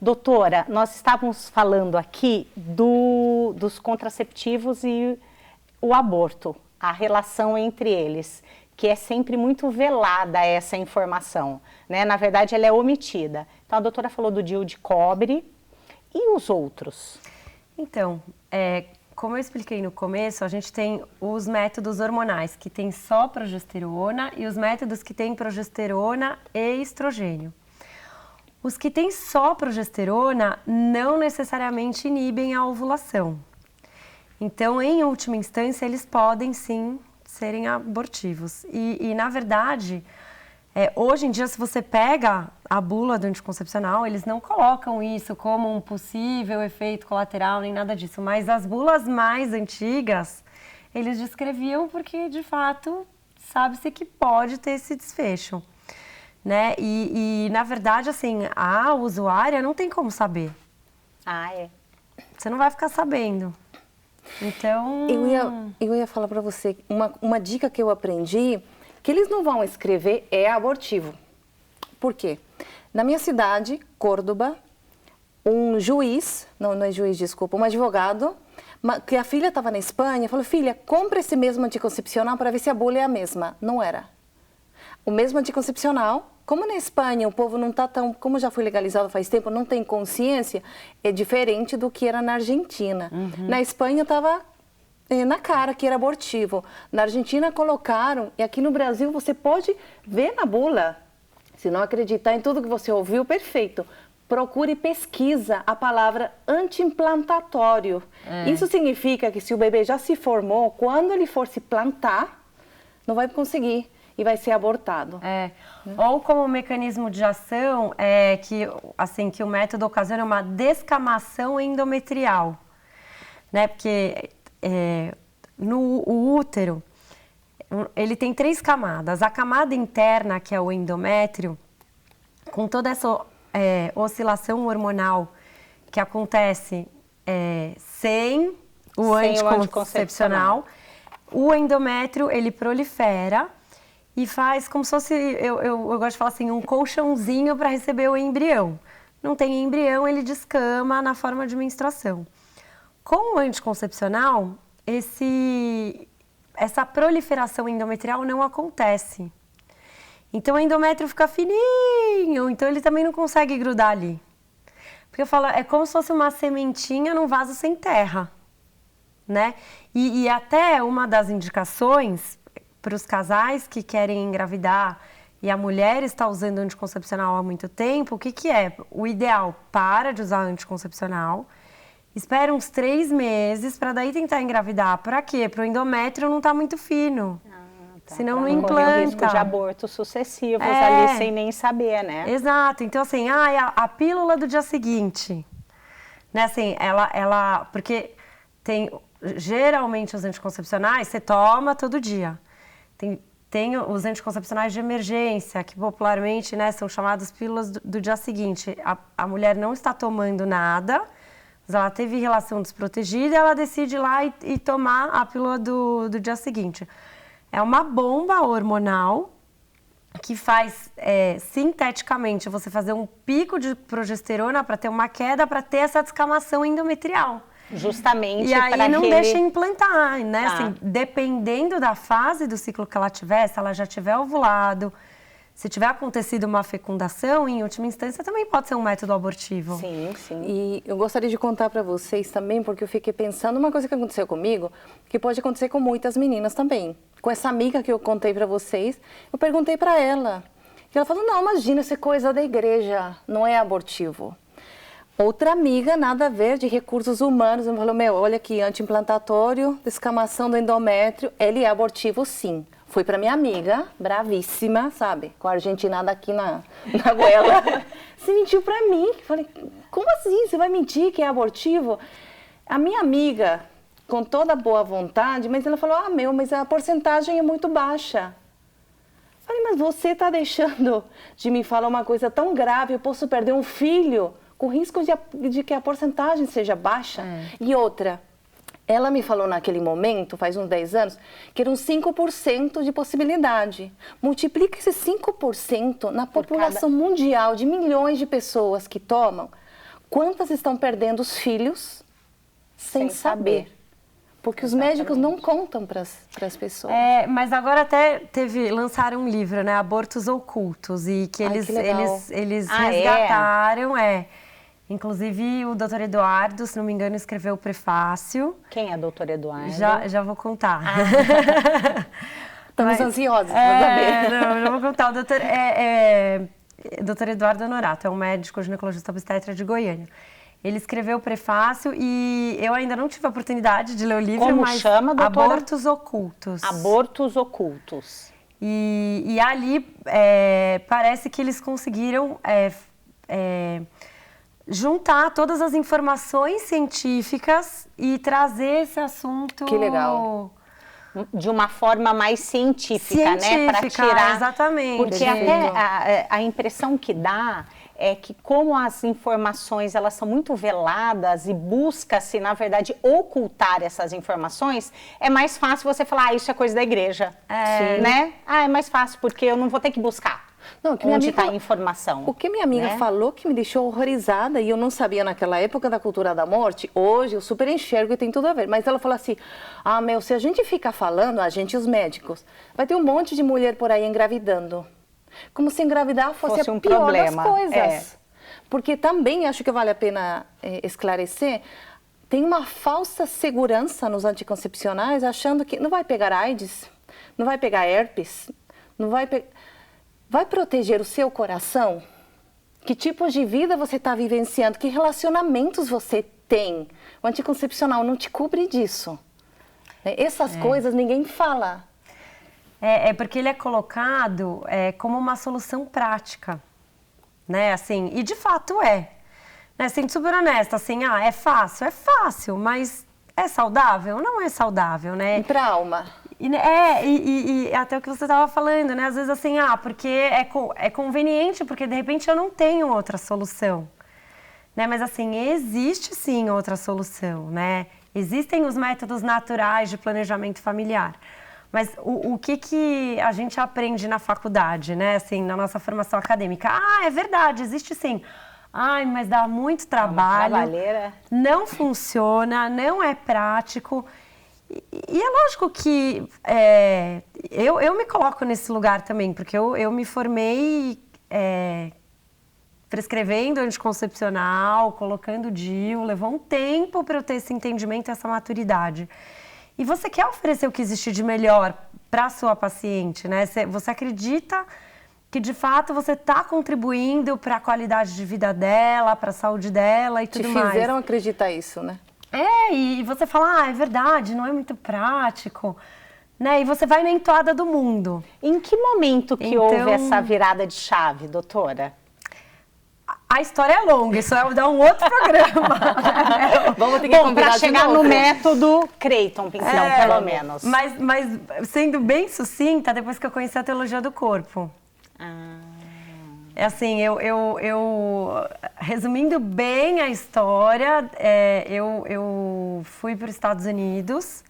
Doutora, nós estávamos falando aqui dos contraceptivos e o aborto, a relação entre eles, que é sempre muito velada essa informação, né? Na verdade, ela é omitida. Então, a doutora falou do DIU de cobre e os outros? Então, como eu expliquei no começo, a gente tem os métodos hormonais, que tem só progesterona, e os métodos que tem progesterona e estrogênio. Os que têm só progesterona não necessariamente inibem a ovulação. Então, em última instância, eles podem sim serem abortivos. E na verdade, hoje em dia, se você pega a bula do anticoncepcional, eles não colocam isso como um possível efeito colateral, nem nada disso. Mas as bulas mais antigas, eles descreviam porque, de fato, sabe-se que pode ter esse desfecho. Né? E, na verdade, assim, a usuária não tem como saber. Ah, é? Você não vai ficar sabendo. Então... Eu ia falar para você, uma dica que eu aprendi, que eles não vão escrever é abortivo. Por quê? Na minha cidade, Córdoba, um juiz, não é juiz, desculpa, um advogado, que a filha estava na Espanha, falou, filha, compra esse mesmo anticoncepcional para ver se a bula é a mesma. Não era. O mesmo anticoncepcional, como na Espanha o povo não está tão, como já foi legalizado faz tempo, não tem consciência, é diferente do que era na Argentina. Uhum. Na Espanha estava na cara que era abortivo. Na Argentina colocaram, e aqui no Brasil você pode ver na bula. Se não acreditar em tudo que você ouviu, perfeito. Procure e pesquisa a palavra anti-implantatório. Isso significa que se o bebê já se formou, quando ele for se plantar, não vai conseguir e vai ser abortado. Ou como mecanismo de ação, que o método ocasiona uma descamação endometrial. Né? Porque no útero, ele tem 3 camadas. A camada interna, que é o endométrio, com toda essa oscilação hormonal que acontece sem o anticoncepcional, o endométrio, ele prolifera e faz como se fosse, eu gosto de falar assim, um colchãozinho para receber o embrião. Não tem embrião, ele descama na forma de menstruação. Com o anticoncepcional, essa proliferação endometrial não acontece. Então, o endométrio fica fininho, então ele também não consegue grudar ali. Porque eu falo, é como se fosse uma sementinha num vaso sem terra, né? E até uma das indicações para os casais que querem engravidar e a mulher está usando anticoncepcional há muito tempo, o que é? O ideal, para de usar anticoncepcional, espera uns 3 meses para daí tentar engravidar. Para quê? Para o endométrio não estar muito fino. Senão não implanta. O risco de abortos sucessivos ali sem nem saber, né? Exato. Então, assim, a pílula do dia seguinte, né? Assim, porque geralmente os anticoncepcionais você toma todo dia. Tem os anticoncepcionais de emergência, que popularmente, né, são chamadas pílulas do dia seguinte. A mulher não está tomando nada, mas ela teve relação desprotegida e ela decide ir lá e tomar a pílula do dia seguinte. É uma bomba hormonal que faz sinteticamente você fazer um pico de progesterona para ter uma queda, para ter essa descamação endometrial. Justamente. E aí não deixa implantar, né? Assim, dependendo da fase do ciclo que ela tiver, se ela já tiver ovulado, se tiver acontecido uma fecundação, em última instância também pode ser um método abortivo. Sim, sim. E eu gostaria de contar para vocês também, porque eu fiquei pensando uma coisa que aconteceu comigo, que pode acontecer com muitas meninas também. Com essa amiga que eu contei para vocês, eu perguntei para ela. E ela falou, não, imagina, isso é coisa da igreja, não é abortivo. Outra amiga, nada a ver, de recursos humanos, me falou, olha aqui, anti-implantatório, descamação do endométrio, ele é abortivo sim. Fui para minha amiga, bravíssima, sabe, com a argentinada aqui na goela. Você mentiu para mim. Falei, como assim? Você vai mentir que é abortivo? A minha amiga, com toda boa vontade, mas ela falou, mas a porcentagem é muito baixa. Falei, mas você está deixando de me falar uma coisa tão grave, eu posso perder um filho com risco de que a porcentagem seja baixa. E outra, ela me falou naquele momento, faz uns 10 anos, que eram 5% de possibilidade. Multiplica esse 5% na população mundial de milhões de pessoas que tomam. quantas estão perdendo os filhos sem saber. Porque os Exatamente. médicos não contam para as pessoas. Mas agora até lançaram um livro, né? Abortos Ocultos, e que Ai, que legal. eles Ah, resgataram, Inclusive o doutor Eduardo, se não me engano, escreveu o prefácio. Quem é doutor Eduardo? Já vou contar. Estamos ansiosos para saber. Não, já vou contar. O doutor Eduardo Honorato, é um médico ginecologista obstetra de Goiânia. Ele escreveu o prefácio e eu ainda não tive a oportunidade de ler o livro, Como mas chama, doutora? Abortos Ocultos. Abortos Ocultos. E ali parece que eles conseguiram juntar todas as informações científicas e trazer esse assunto... Que legal. De uma forma mais científica, né? Para tirar... Exatamente. Porque até a impressão que dá é que como as informações elas são muito veladas e busca-se, na verdade, ocultar essas informações, é mais fácil você falar, isso é coisa da igreja, né? É mais fácil, porque eu não vou ter que buscar. Não, que onde está a informação. O que minha amiga falou que me deixou horrorizada, e eu não sabia naquela época da cultura da morte, hoje eu super enxergo e tem tudo a ver. Mas ela falou assim, se a gente ficar falando, a gente e os médicos, vai ter um monte de mulher por aí engravidando. Como se engravidar fosse a pior problema. das coisas. Porque também, acho que vale a pena esclarecer, tem uma falsa segurança nos anticoncepcionais, achando que não vai pegar AIDS, não vai pegar herpes, não vai pegar... Vai proteger o seu coração? Que tipos de vida você está vivenciando? Que relacionamentos você tem? O anticoncepcional não te cobre disso. Essas coisas ninguém fala. Porque ele é colocado como uma solução prática, né? Assim, e de fato é. Né? Sendo super honesta, assim, é fácil, mas é saudável? Não é saudável, né? E para a alma? E até o que você estava falando, né? Às vezes assim, porque é conveniente, porque de repente eu não tenho outra solução. Né? Mas assim, existe sim outra solução, né? Existem os métodos naturais de planejamento familiar. Mas o que a gente aprende na faculdade, né? Assim, na nossa formação acadêmica? É verdade, existe sim. Mas dá muito trabalho. É uma trabalheira. Não funciona, não é prático. E é lógico que eu me coloco nesse lugar também, porque eu me formei prescrevendo anticoncepcional, colocando DIU, levou um tempo para eu ter esse entendimento, essa maturidade. E você quer oferecer o que existe de melhor para a sua paciente, né? Você acredita que de fato você está contribuindo para a qualidade de vida dela, para a saúde dela e tudo mais. Te fizeram acreditar isso, né? E você fala, é verdade, não é muito prático, né? E você vai na entoada do mundo. Em que momento que houve essa virada de chave, doutora? A história é longa, isso dá um outro programa. Vamos ter que combinar para chegar no método Creighton, pelo menos. Mas sendo bem sucinta, depois que eu conheci a teologia do corpo. Assim, resumindo bem a história, eu fui para os Estados Unidos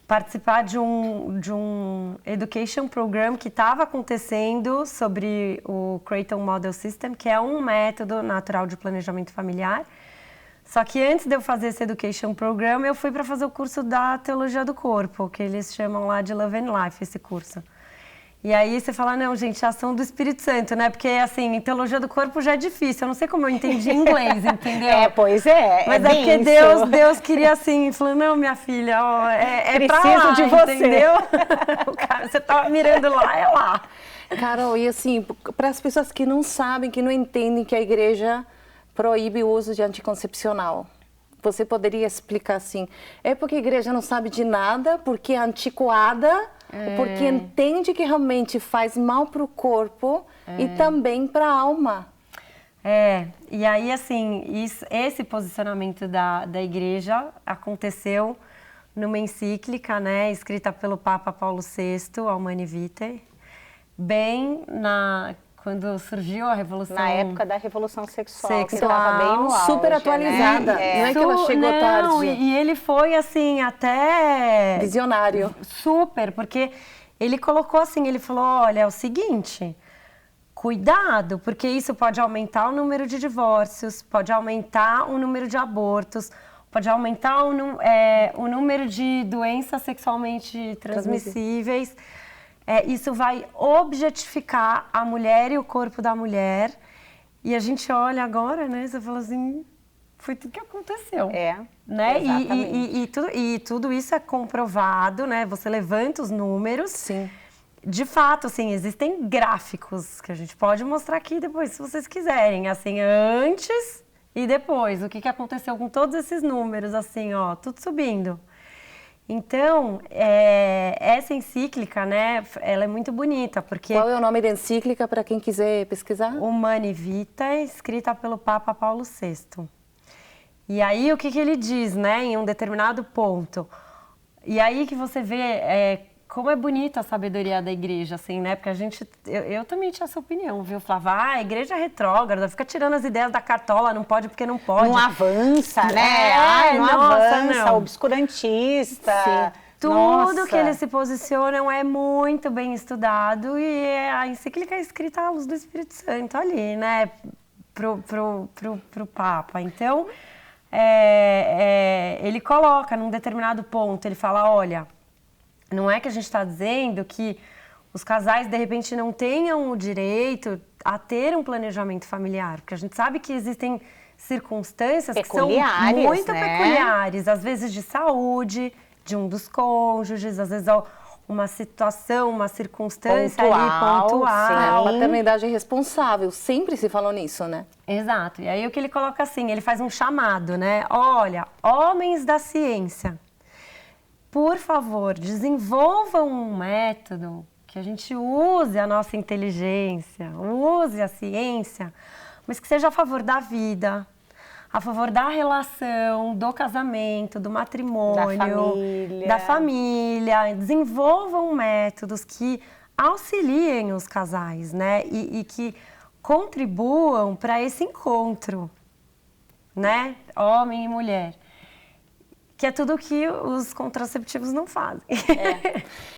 participar de um education program que estava acontecendo sobre o Creighton Model System, que é um método natural de planejamento familiar. Só que antes de eu fazer esse education program, eu fui para fazer o curso da teologia do corpo, que eles chamam lá de Love and Life, esse curso. E aí você fala, não, gente, a ação do Espírito Santo, né? Porque, assim, em teologia do corpo já é difícil. Eu não sei como eu entendi em inglês, entendeu? Pois é. Mas é porque Deus queria, assim, falou, não, minha filha, preciso pra lá, de você. Entendeu? Cara, você tava mirando lá, é lá. Carol, e assim, para as pessoas que não sabem, que não entendem que a igreja proíbe o uso de anticoncepcional, você poderia explicar assim, é porque a igreja não sabe de nada, porque é antiquada, porque entende que realmente faz mal para o corpo e também para a alma. E aí assim, esse posicionamento da igreja aconteceu numa encíclica, né, escrita pelo Papa Paulo VI, Humanae Vitae, bem quando surgiu a Revolução... Na época da Revolução Sexual. Que estava bem no auge, super atualizada. Né? Não é que ela chegou tarde. E ele foi, assim, até... Visionário. Super, porque ele colocou assim, ele falou, olha, é o seguinte, cuidado, porque isso pode aumentar o número de divórcios, pode aumentar o número de abortos, pode aumentar o número de doenças sexualmente transmissíveis. Isso vai objetificar a mulher e o corpo da mulher. E a gente olha agora, né? Você fala assim, foi tudo que aconteceu. Né? E tudo isso é comprovado, né? Você levanta os números. Sim. De fato, assim, existem gráficos que a gente pode mostrar aqui depois, se vocês quiserem. Assim, antes e depois. O que aconteceu com todos esses números, assim, ó, tudo subindo. Então, essa encíclica, né, ela é muito bonita, porque... Qual é o nome da encíclica para quem quiser pesquisar? Humanae Vitae, escrita pelo Papa Paulo VI. E aí, o que ele diz, né, em um determinado ponto? E aí que você vê como é bonita a sabedoria da igreja, assim, né? Porque eu também tinha essa opinião, viu? Falava, a igreja é retrógrada, fica tirando as ideias da cartola, não pode porque não pode. Não avança, né? Não avança, não. Obscurantista. Sim. Tudo que eles se posicionam é muito bem estudado e a encíclica é escrita à luz do Espírito Santo ali, né? Pro Papa. Então, ele coloca num determinado ponto, ele fala, olha, não é que a gente está dizendo que os casais, de repente, não tenham o direito a ter um planejamento familiar, porque a gente sabe que existem circunstâncias que são muito peculiares, às vezes de saúde, de um dos cônjuges, às vezes uma situação, uma circunstância pontual. A paternidade responsável, sempre se falou nisso, né? Exato. E aí o que ele coloca assim, ele faz um chamado, né? Olha, homens da ciência, por favor, desenvolvam um método que a gente use a nossa inteligência, use a ciência, mas que seja a favor da vida, a favor da relação, do casamento, do matrimônio, da família. Desenvolvam métodos que auxiliem os casais, né? E que contribuam para esse encontro, né? Homem e mulher. Que é tudo que os contraceptivos não fazem.